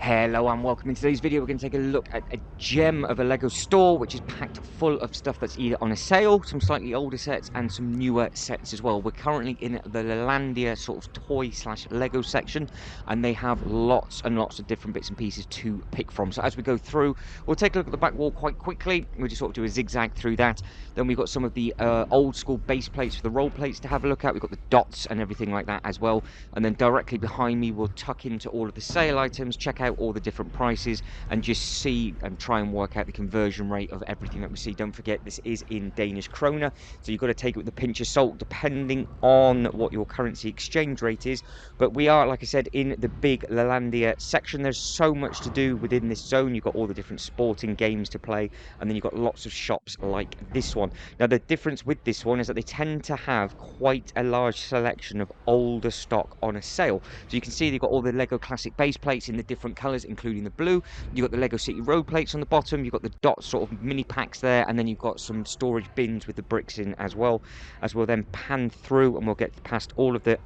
Hello and welcome. In today's video we're going to take a look at a gem of a Lego store which is packed full of stuff that's either on a sale, some slightly older sets and some newer sets as well. We're currently in the Lalandia sort of toy slash Lego section, and they have lots and lots of different bits and pieces to pick from. So as we go through, we'll take a look at the back wall quite quickly. We'll just sort of do a zigzag through that. Then we've got some of the old school base plates for the roll plates to have a look at. We've got the dots and everything like that as well. And then directly behind me we'll tuck into all of the sale items, check out all the different prices and just see and try and work out the conversion rate of everything that we see. Don't forget this is in Danish kroner, so you've got to take it with a pinch of salt depending on what your currency exchange rate is. But we are, like I said, in the big Lalandia section. There's so much to do within this zone. You've got all the different sporting games to play, and then you've got lots of shops like this one. Now the difference with this one is that they tend to have quite a large selection of older stock on a sale. So you can see they've got all the Lego classic base plates in the different colours, including the blue. You've got the Lego City road plates on the bottom. You've got the dot sort of mini packs there, and then you've got some storage bins with the bricks in as well. As we'll then pan through and we'll get past all of the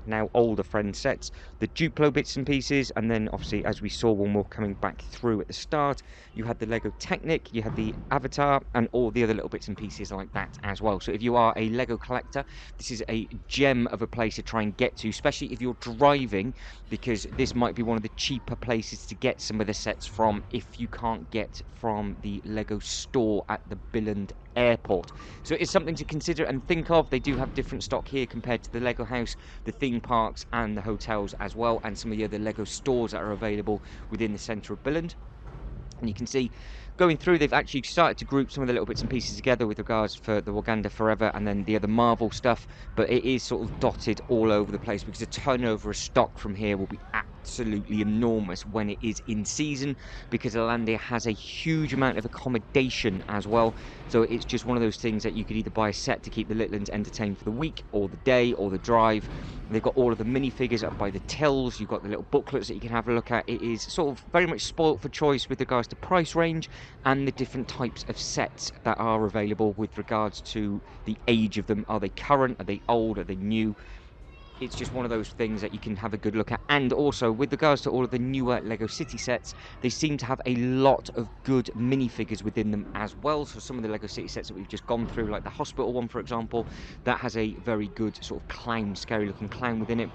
now older friend sets, the Duplo bits and pieces, and then obviously as we saw when we were coming back through at the start, you had the Lego Technic, you had the Avatar, and all the other little bits and pieces like that as well. So if you are a Lego collector, this is a gem of a place to try and get to, especially if you're driving, because this might be one of the cheaper places to get some of the sets from if you can't get from the Lego store at the Billund airport. So it's something to consider and think of. They do have different stock here compared to the Lego house, the theme parks and the hotels as well, and some of the other Lego stores that are available within the centre of Billund. And you can see going through, they've actually started to group some of the little bits and pieces together with regards for the Wakanda Forever and then the other Marvel stuff, but it is sort of dotted all over the place because the turnover of stock from here will be absolutely enormous when it is in season, because Lalandia has a huge amount of accommodation as well. So it's just one of those things that you could either buy a set to keep the little ones entertained for the week or the day or the drive. They've got all of the minifigures up by the tills. You've got the little booklets that you can have a look at. It is sort of very much spoilt for choice with regards to price range and the different types of sets that are available with regards to the age of them. Are they current? Are they old? Are they new? It's just one of those things that you can have a good look at. And also with regards to all of the newer Lego City sets, they seem to have a lot of good minifigures within them as well. So some of the Lego City sets that we've just gone through, like the hospital one for example, that has a very good sort of clown, scary looking clown within it.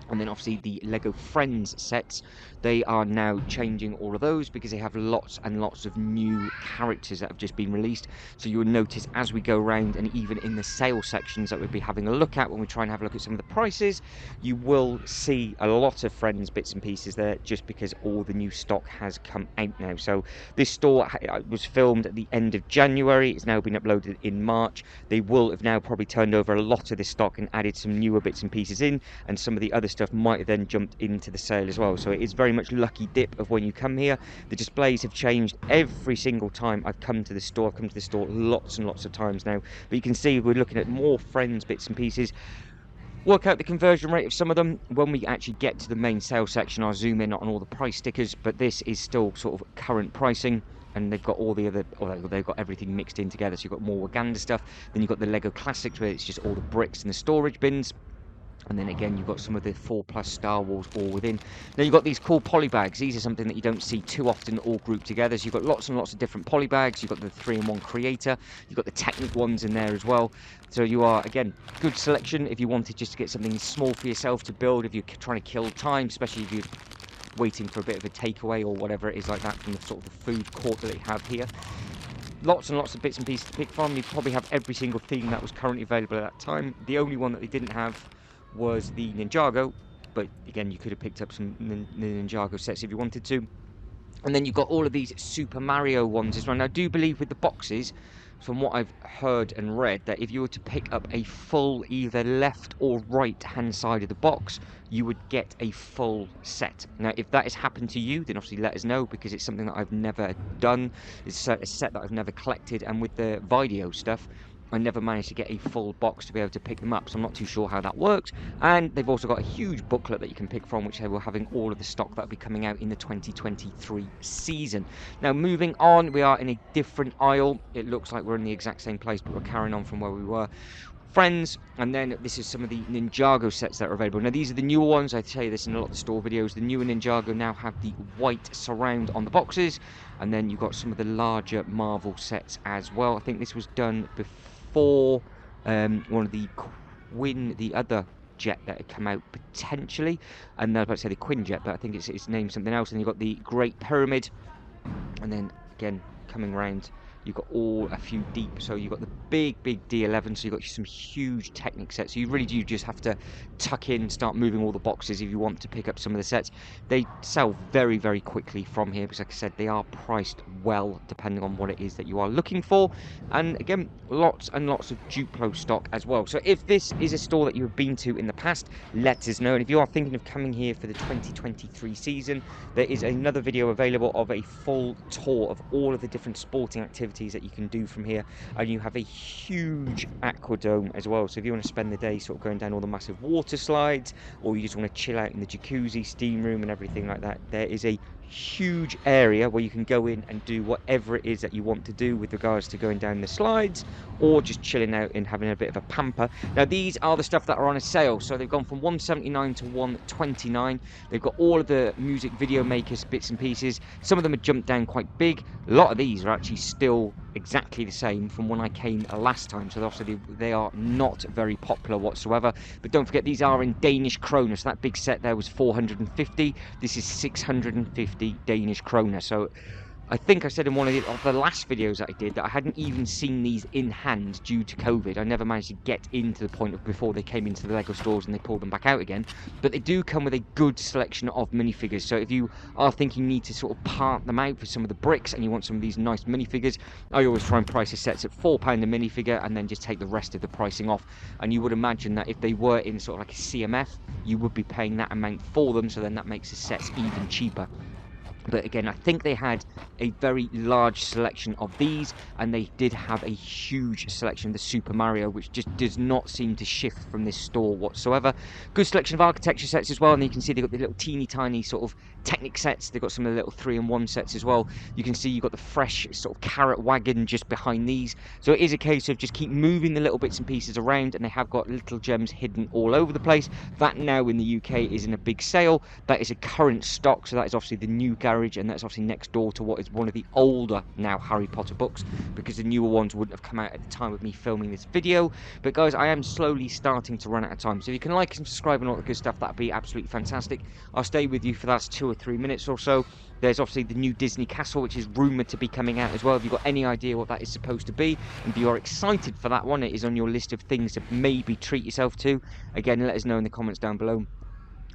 And then obviously the Lego Friends sets, they are now changing all of those because they have lots and lots of new characters that have just been released. So you'll notice as we go around, and even in the sale sections that we'll be having a look at when we try and have a look at some of the prices, you will see a lot of Friends bits and pieces there just because all the new stock has come out now. So this store was filmed at the end of January. It's now been uploaded in March. They will have now probably turned over a lot of this stock and added some newer bits and pieces in, and some of the other stuff might have then jumped into the sale as well. So it is very much lucky dip of when you come here. The displays have changed every single time I've come to the store. I've come to the store lots and lots of times now, but you can see we're looking at more Friends bits and pieces. Work out the conversion rate of some of them when we actually get to the main sale section. I'll zoom in on all the price stickers, but this is still sort of current pricing. And they've got all the other, they've got everything mixed in together. So you've got more Wakanda stuff, then you've got the Lego Classics where it's just all the bricks and the storage bins. And then again, you've got some of the 4+ Star Wars all within. Then you've got these cool poly bags. These are something that you don't see too often all grouped together. So you've got lots and lots of different poly bags. You've got the 3-in-1 Creator. You've got the Technic ones in there as well. So you are, again, good selection if you wanted just to get something small for yourself to build, if you're trying to kill time, especially if you're waiting for a bit of a takeaway or whatever it is like that from the sort of the food court that they have here. Lots and lots of bits and pieces to pick from. You probably have every single theme that was currently available at that time. The only one that they didn't have was the Ninjago, but again you could have picked up some Ninjago sets if you wanted to. And then you've got all of these Super Mario ones as well. Now I do believe with the boxes, from what I've heard and read, that if you were to pick up a full either left or right hand side of the box, you would get a full set. Now if that has happened to you, then obviously let us know, because it's something that I've never done. It's a set that I've never collected, and with the video stuff I never managed to get a full box to be able to pick them up, so I'm not too sure how that works. And they've also got a huge booklet that you can pick from, which they will having all of the stock that will be coming out in the 2023 season. Now moving on, we are in a different aisle. It looks like we're in the exact same place, but we're carrying on from where we were. friends. And then this is some of the Ninjago sets that are available. Now these are the newer ones. I tell you this in a lot of the store videos. The newer Ninjago now have the white surround on the boxes, and then you've got some of the larger Marvel sets as well. I think this was done before one of the other jet that had come out potentially, and I was about to say the Quinjet, but I think it's named something else. And you've got the Great Pyramid, and then again coming round you've got all a few deep, so you've got the big D11, so you've got some huge Technic sets, so you really do just have to tuck in, start moving all the boxes if you want to pick up some of the sets. They sell very quickly from here because, like I said, they are priced well depending on what it is that you are looking for. And again, lots and lots of Duplo stock as well. So if this is a store that you have been to in the past, let us know. And if you are thinking of coming here for the 2023 season, there is another video available of a full tour of all of the different sporting activities that you can do from here, and you have a huge aquadome as well. So if you want to spend the day sort of going down all the massive water slides, or you just want to chill out in the jacuzzi, steam room and everything like that, there is a huge area where you can go in and do whatever it is that you want to do with regards to going down the slides or just chilling out and having a bit of a pamper. Now these are the stuff that are on a sale, so they've gone from $179 to $129. They've got all of the music video makers bits and pieces. Some of them have jumped down quite big. A lot of these are actually still exactly the same from when I came last time, so obviously they are not very popular whatsoever. But don't forget, these are in Danish kroner, so that big set there was 450. This is 650 Danish kroner. So I think I said in one of the last videos that I did that I hadn't even seen these in hand due to COVID. I never managed to get into the point of before they came into the Lego stores and they pulled them back out again. But they do come with a good selection of minifigures. So if you are thinking you need to sort of part them out for some of the bricks and you want some of these nice minifigures, I always try and price the sets at £4 a minifigure and then just take the rest of the pricing off. And you would imagine that if they were in sort of like a CMF, you would be paying that amount for them, so then that makes the sets even cheaper. But again, I think they had a very large selection of these, and they did have a huge selection of the Super Mario, which just does not seem to shift from this store whatsoever. Good selection of architecture sets as well, and you can see they've got the little teeny tiny sort of Technic sets. They've got some of the little 3-in-1 sets as well. You can see you've got the fresh sort of carrot wagon just behind these. So it is a case of just keep moving the little bits and pieces around, and they have got little gems hidden all over the place. That now in the UK is in a big sale. That is a current stock, so that is obviously the new garage, and that's obviously next door to what is one of the older now Harry Potter books, because the newer ones wouldn't have come out at the time of me filming this video. But guys, I am slowly starting to run out of time, so if you can like and subscribe and all the good stuff, that'd be absolutely fantastic. I'll stay with you for the last 2 or 3 minutes or so. There's obviously the new Disney Castle, which is rumoured to be coming out as well. If you've got any idea what that is supposed to be, and if you are excited for that one, it is on your list of things to maybe treat yourself to. Again, let us know in the comments down below.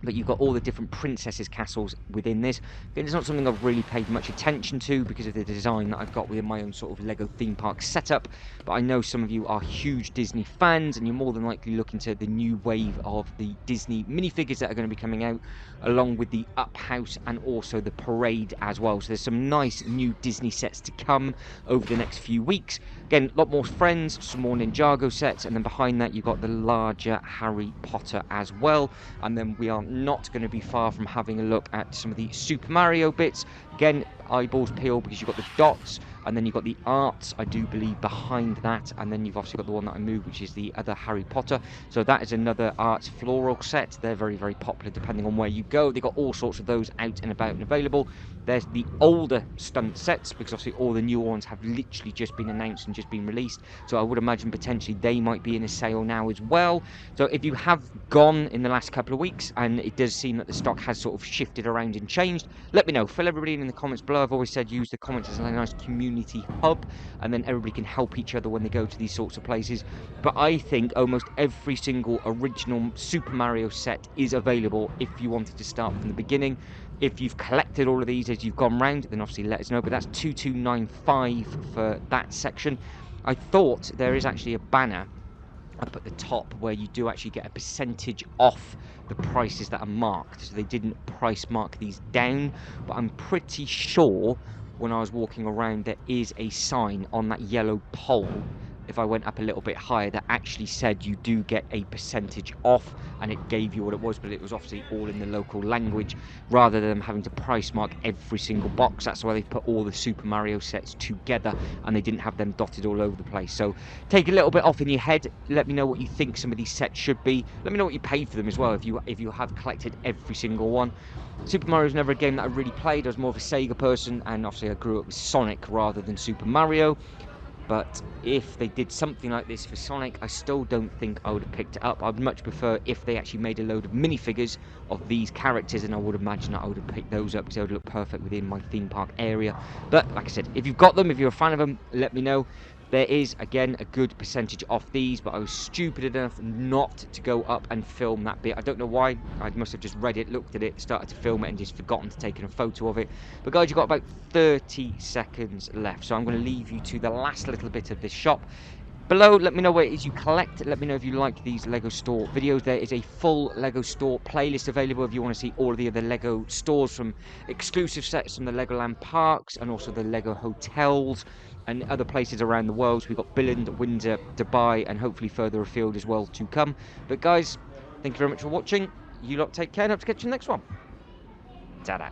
But you've got all the different princesses' castles within this. It's not something I've really paid much attention to because of the design that I've got within my own sort of Lego theme park setup. But I know some of you are huge Disney fans, and you're more than likely looking to the new wave of the Disney minifigures that are going to be coming out, along with the Up House and also the Parade as well. So there's some nice new Disney sets to come over the next few weeks. Again, a lot more Friends, some more Ninjago sets, and then behind that you've got the larger Harry Potter as well. And then we are not going to be far from having a look at some of the Super Mario bits. Again, eyeballs peel because you've got the dots, and then you've got the arts, I do believe, behind that, and then you've obviously got the one that I moved, which is the other Harry Potter. So that is another arts floral set. They're very popular depending on where you go. They've got all sorts of those out and about and available. There's the older stunt sets, because obviously all the newer ones have literally just been announced and just been released, so I would imagine potentially they might be in a sale now as well. So if you have gone in the last couple of weeks and it does seem that the stock has sort of shifted around and changed, let me know. Fill everybody in the comments below. I've always said use the comments as a nice community hub, and then everybody can help each other when they go to these sorts of places. But I think almost every single original Super Mario set is available if you wanted to start from the beginning. If you've collected all of these as you've gone round, then obviously let us know. But that's 2295 for that section. I thought there is actually a banner up at the top where you do actually get a percentage off the prices that are marked, so they didn't price mark these down, but I'm pretty sure when I was walking around there is a sign on that yellow pole if I went up a little bit higher, that actually said you do get a percentage off, and it gave you what it was, but it was obviously all in the local language rather than having to price mark every single box. That's why they put all the Super Mario sets together and they didn't have them dotted all over the place. So take a little bit off in your head. Let me know what you think some of these sets should be. Let me know what you paid for them as well, if you have collected every single one. Super Mario was never a game that I really played. I was more of a Sega person, and obviously I grew up with Sonic rather than Super Mario. But if they did something like this for Sonic, I still don't think I would have picked it up. I'd much prefer if they actually made a load of minifigures of these characters, and I would imagine that I would have picked those up because they would look perfect within my theme park area. But like I said, if you've got them, if you're a fan of them, let me know. There is, again, a good percentage off these, but I was stupid enough not to go up and film that bit. I don't know why. I must have just read it, looked at it, started to film it, and just forgotten to take a photo of it. But guys, you've got about 30 seconds left, so I'm going to leave you to the last little bit of this shop. Below, let me know what it is you collect. Let me know if you like these LEGO store videos. There is a full LEGO store playlist available if you want to see all of the other LEGO stores, from exclusive sets from the Legoland parks and also the LEGO hotels and other places around the world. So we've got Billund, Windsor, Dubai, and hopefully further afield as well to come. But guys, thank you very much for watching. You lot take care, and hope to catch you in the next one. Ta-da.